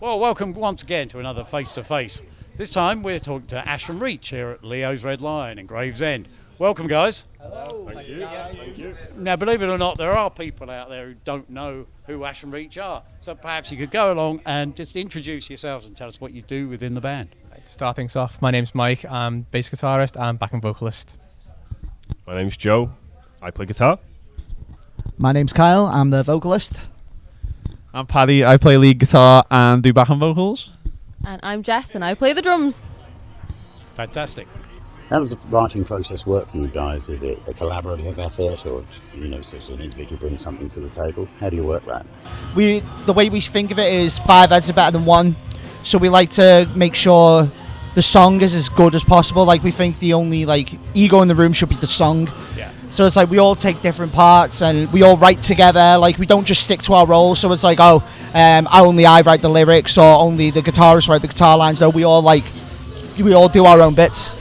Well, welcome once again to another Face2Face. This time we're talking to Ashen Reach here at Leo's Red Lion in Gravesend. Welcome, guys. Hello. Thank you. Thank you. Now, believe it or not, there are people out there who don't know who Ashen Reach are. So perhaps you could go along and just introduce yourselves and tell us what you do within the band. To start things off, my name's Mike. I'm bass guitarist and backing vocalist. My name's Joe. I play guitar. My name's Kyle. I'm the vocalist. I'm Paddy. I play lead guitar and do backing vocals. And I'm Jess, and I play the drums. Fantastic. How does the writing process work for you guys? Is it a collaborative effort, or so an individual brings something to the table? How do you work that? The way we think of it is 5 heads are better than one, so we like to make sure the song is as good as possible. Like, we think the only ego in the room should be the song. Yeah. So it's like we all take different parts and we all write together. Like, we don't just stick to our roles. So it's like, I write the lyrics, or only the guitarist write the guitar lines. No, we all do our own bits.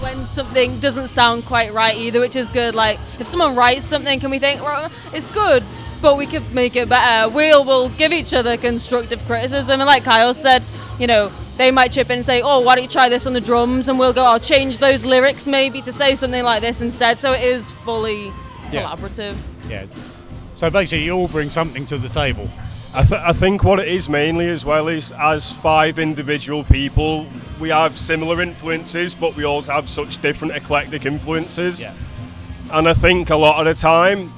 When something doesn't sound quite right either, which is good. Like, if someone writes something and we think, well, it's good, but we could make it better, we'll give each other constructive criticism. And like Kyle said, they might chip in and say, oh, why don't you try this on the drums? And we'll go, I'll change those lyrics maybe to say something like this instead. So it is fully collaborative. Yeah. So basically you all bring something to the table. I think what it is mainly as well is, as 5 individual people, we have similar influences, but we also have such different eclectic influences. Yeah. And I think a lot of the time,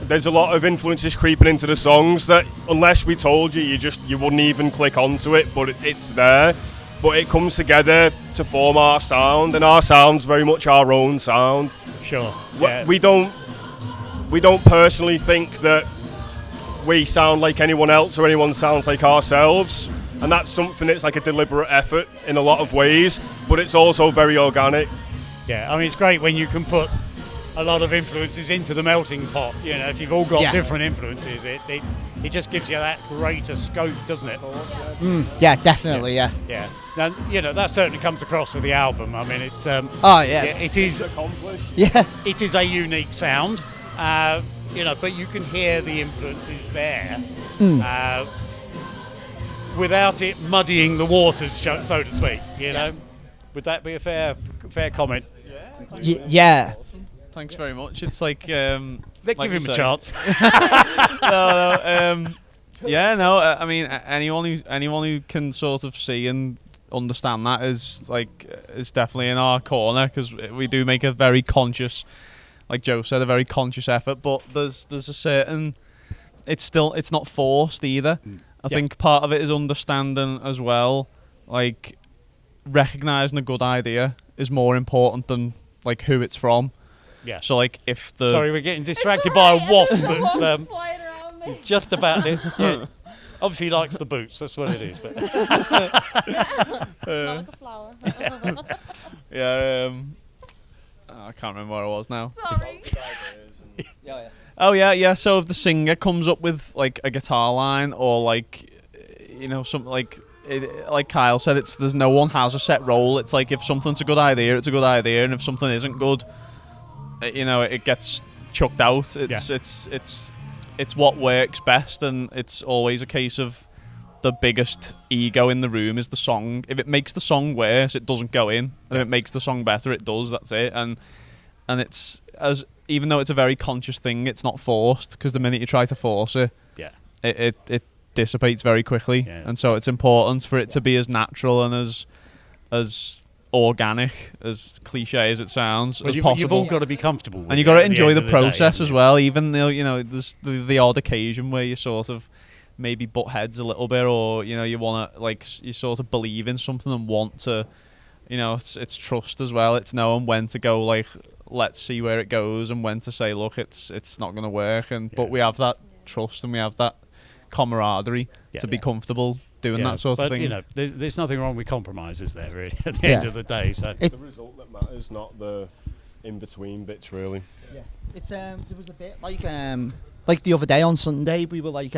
there's a lot of influences creeping into the songs that, unless we told you, you wouldn't even click onto it, but it's there. But it comes together to form our sound, and our sound's very much our own sound. Sure. Yeah. We don't personally think that we sound like anyone else or anyone sounds like ourselves, and that's something that's like a deliberate effort in a lot of ways, but it's also very organic. Yeah, I mean, it's great when you can put a lot of influences into the melting pot. If you've all got different influences, it just gives you that greater scope, doesn't it? Yeah, definitely. Yeah. Yeah. Now, that certainly comes across with the album. I mean, it's it is Accomplished. Yeah. it is a unique sound. But you can hear the influences there without it muddying the waters, so to speak. Would that be a fair comment? Yeah. Thanks very much. It's like Give like him a chance. I mean, anyone who can sort of see and understand that is definitely in our corner, because we do make a very conscious, like Joe said, a very conscious effort. But there's a certain, it's not forced either. I think part of it is understanding as well, like recognizing a good idea is more important than like who it's from. Yeah. So like if the Sorry, we're getting distracted by a wasp that's Flying around me. just about it. Yeah. Obviously he likes the boots, that's what it is. But It's like a flower. I can't remember where I was now. Sorry. Oh yeah. So if the singer comes up with like a guitar line, or like something like Kyle said, there's no one has a set role. It's like if something's a good idea, it's a good idea, and if something isn't good, it gets chucked out. It's what works best, and it's always a case of the biggest ego in the room is the song. If it makes the song worse, it doesn't go in. And if it makes the song better, it does. That's it. And it's, as even though it's a very conscious thing, it's not forced, because the minute you try to force it, it dissipates very quickly. Yeah. And so it's important for it to be as natural and as organic, as cliche as it sounds, as possible. You've all got to be comfortable with and you've got to at the enjoy end the of the day, process haven't as you? well, even though there's the odd occasion where you sort of maybe butt heads a little bit, or you want to you sort of believe in something and want to, it's trust as well. It's knowing when to go, like, let's see where it goes, and when to say, look, it's not going to work. But we have that trust, and we have that camaraderie to be comfortable doing that sort of thing. There's nothing wrong with compromise, is there, really, at the end of the day? So The result that matters, not the in-between bits, really. Yeah. It's there was a bit like the other day on Sunday, we were like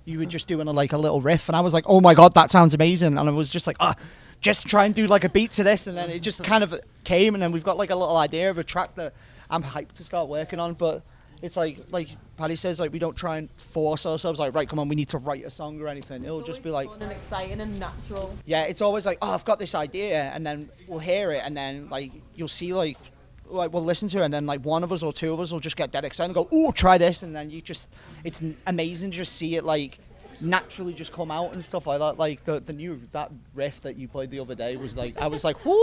you were just doing a little riff, and I was like, oh my god, that sounds amazing, and I was just like, just try and do like a beat to this, and then it just kind of came, and then we've got like a little idea of a track that I'm hyped to start working on. But it's like Paddy says, like, we don't try and force ourselves, like, right, come on, we need to write a song or anything. It'll just be like, fun and exciting and natural. yeah, it's always like, oh, I've got this idea, and then we'll hear it, and then like you'll see like we'll listen to it, and then like one of us or two of us will just get dead excited and go, oh, try this, and then it's amazing to just see it like naturally just come out and stuff like that. Like the new that riff that you played the other day was like, I was like, whoo!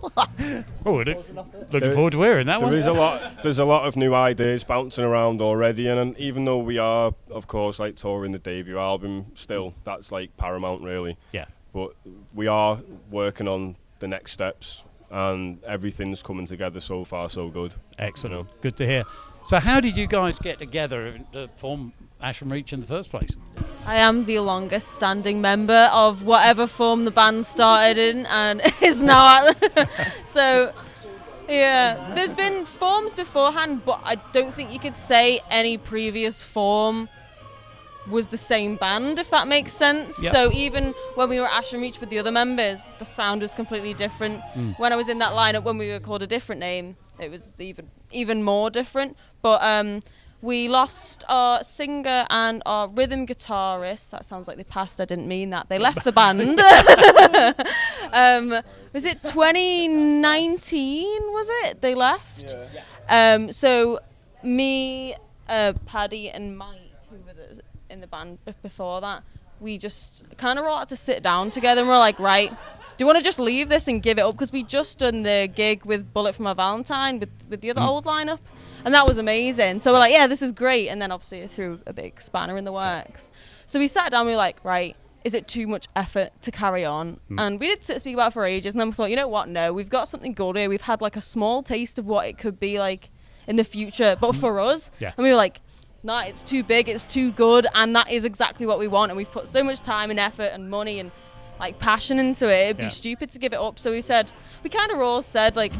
Looking forward to hearing that one. There's a lot of new ideas bouncing around already, and even though we are, of course, like touring the debut album, still that's like paramount, really. Yeah. But we are working on the next steps, and everything's coming together so far, so good. Excellent. Good to hear. So, how did you guys get together to form Ashen Reach in the first place? I am the longest standing member of whatever form the band started in and is now at. So, yeah, there's been forms beforehand, but I don't think you could say any previous form was the same band, if that makes sense. Yep. So even when we were at Ashen Reach with the other members, the sound was completely different. When I was in that lineup, when we were called a different name, it was even more different. But we lost our singer and our rhythm guitarist. That sounds like they passed. I didn't mean that. They left the band. Was it 2019? Was it? They left. Yeah. So me, Paddy, and Mike, who were in the band before that, we just kind of all had to sit down together, and we're like, right, do you want to just leave this and give it up? Because we just done the gig with Bullet for My Valentine with the other old lineup. And that was amazing. So we're like, yeah, this is great. And then obviously it threw a big spanner in the works. So we sat down, we were like, right, is it too much effort to carry on? And we did sit and speak about it for ages. And then we thought, you know what? No, we've got something good here. We've had like a small taste of what it could be like in the future, but for us. Yeah. And we were like, nah, it's too big, it's too good. And that is exactly what we want. And we've put so much time and effort and money and like passion into it. It'd be stupid to give it up. So we kind of all said, like,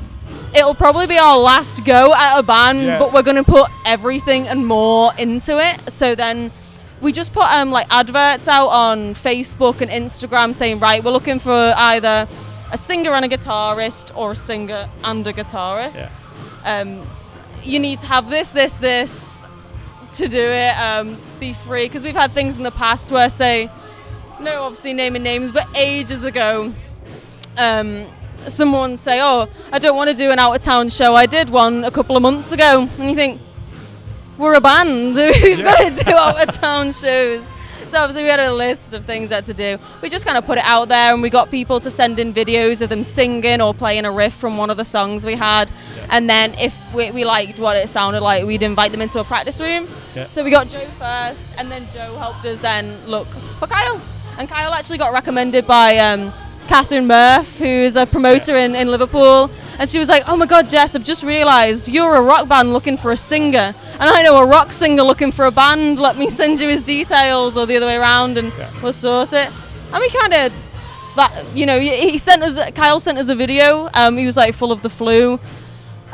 it'll probably be our last go at a band, but we're going to put everything and more into it. So then we just put like adverts out on Facebook and Instagram saying, right, we're looking for either a singer and a guitarist or a singer and a guitarist. Yeah. You need to have this to do it. Be free, because we've had things in the past where, say, no obviously naming names, but ages ago, someone say, oh, I don't want to do an out-of-town show. I did one a couple of months ago. And you think, we're a band. We've got to do out-of-town shows. So obviously we had a list of things that to do. We just kind of put it out there, and we got people to send in videos of them singing or playing a riff from one of the songs we had. Yeah. And then if we liked what it sounded like, we'd invite them into a practice room. Yeah. So we got Joe first, and then Joe helped us then look for Kyle. And Kyle actually got recommended by Catherine Murph, who's a promoter in Liverpool. And she was like, oh my God, Jess, I've just realised you're a rock band looking for a singer. And I know a rock singer looking for a band. Let me send you his details, or the other way around, and we'll sort it. And we kind of, Kyle sent us a video. He was like full of the flu.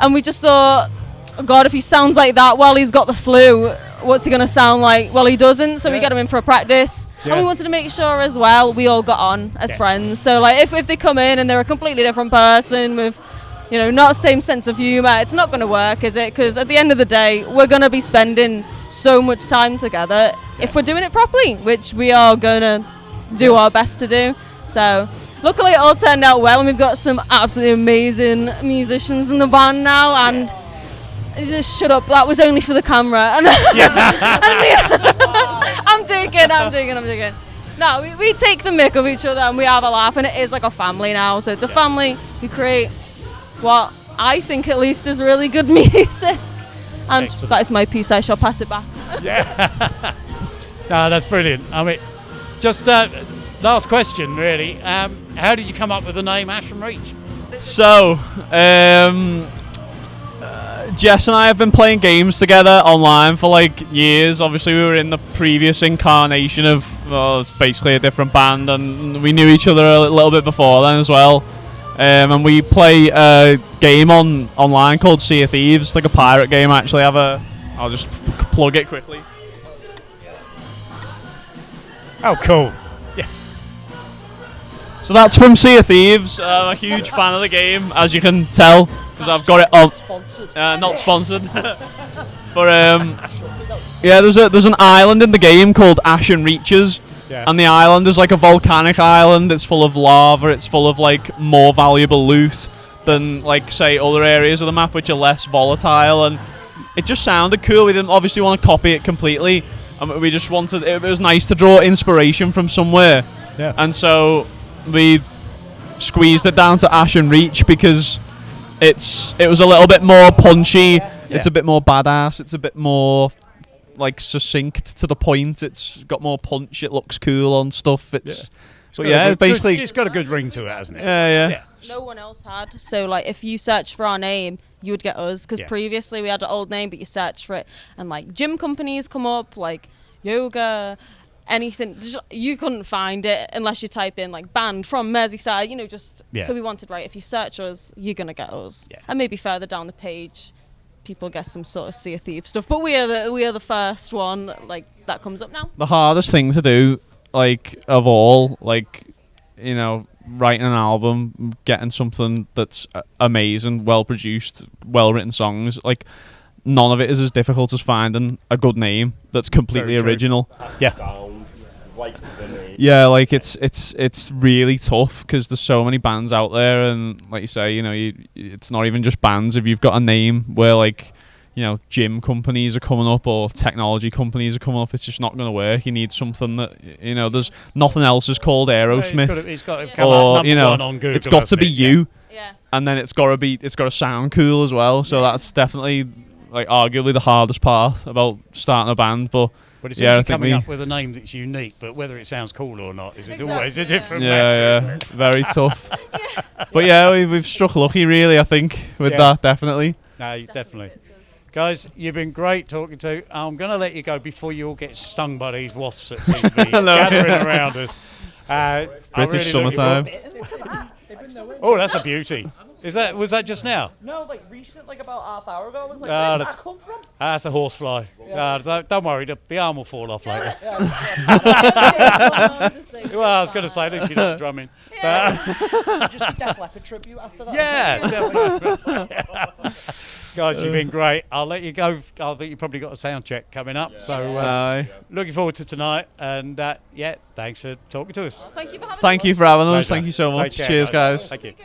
And we just thought, oh God, if he sounds like that while he's got the flu, what's he going to sound like? Well, he doesn't, so we got him in for a practice. Yeah. And we wanted to make sure as well we all got on as friends. So like if they come in and they're a completely different person with, not the same sense of humour, it's not going to work, is it? Because at the end of the day, we're going to be spending so much time together if we're doing it properly, which we are going to do our best to do. So luckily it all turned out well, and we've got some absolutely amazing musicians in the band now. And just shut up, that was only for the camera. And I'm joking. No, we take the mick of each other, and we have a laugh, and it is like a family now. So it's a family. We create what I think at least is really good music. And excellent. That is my piece. I shall pass it back. Yeah. No, that's brilliant. I mean, just last question, really. How did you come up with the name Ashen Reach? So, Jess and I have been playing games together online for like years. Obviously, we were in the previous incarnation of, it's basically a different band, and we knew each other a little bit before then as well. And we play a game online called Sea of Thieves, like a pirate game. Actually, I'll just plug it quickly. Oh, cool. Yeah. So that's from Sea of Thieves. I'm a huge fan of the game, as you can tell, because I've got it on. Sponsored. Not sponsored. But yeah, there's an island in the game called Ashen Reaches, and the island is like a volcanic island. It's full of lava. It's full of like more valuable loot than like say other areas of the map which are less volatile, and it just sounded cool. We didn't obviously want to copy it completely, and we just wanted it was nice to draw inspiration from somewhere. Yeah. And so we squeezed it down to Ashen Reach because it was a little bit more punchy. It's a bit more badass. It's a bit more like succinct to the point. It's got more punch. It looks cool on stuff. It's basically it's got a good ring to it, hasn't it? Yeah. No one else had. So like, if you search for our name, you would get us, because previously we had an old name, but you search for it, and like gym companies come up, like yoga, anything. You couldn't find it unless you type in like band from Merseyside. So we wanted, right, if you search us, you're gonna get us, and maybe further down the page, people get some sort of Sea of Thieves stuff. But we are the first one like that comes up now. The hardest thing to do, like of all, like writing an album, getting something that's amazing, well produced, well written songs, like none of it is as difficult as finding a good name that's completely original. Yeah, like it's really tough because there's so many bands out there, and like you say, it's not even just bands. If you've got a name where like gym companies are coming up or technology companies are coming up, it's just not going to work. You need something that there's nothing else is called Aerosmith. It's got to come up number one on Google. It's got to be you. Yeah. And then it's got to sound cool as well. So that's definitely like arguably the hardest part about starting a band. But it's easy coming up with a name that's unique, but whether it sounds cool or not is always a different matter. Yeah, very tough. But we've struck lucky, really, I think, with that, definitely. No, definitely. Guys, you've been great talking to. I'm going to let you go before you all get stung by these wasps that seem to be gathering around us. British summertime. Oh, that's a beauty. Was that just now? No, like recent, like about half hour ago. I was like, where's that come from? That's a horsefly. Don't worry, the arm will fall off later. Well, I was going to say, at least you're not drumming. Just a Def Leppard tribute after that. Yeah, definitely. Guys, you've been great. I'll let you go. I think you've probably got a sound check coming up. So looking forward to tonight. And thanks for talking to us. Thank you for having us. Thank you for having us. Pleasure. Thank you so much. Take care, Cheers, guys. Thank you.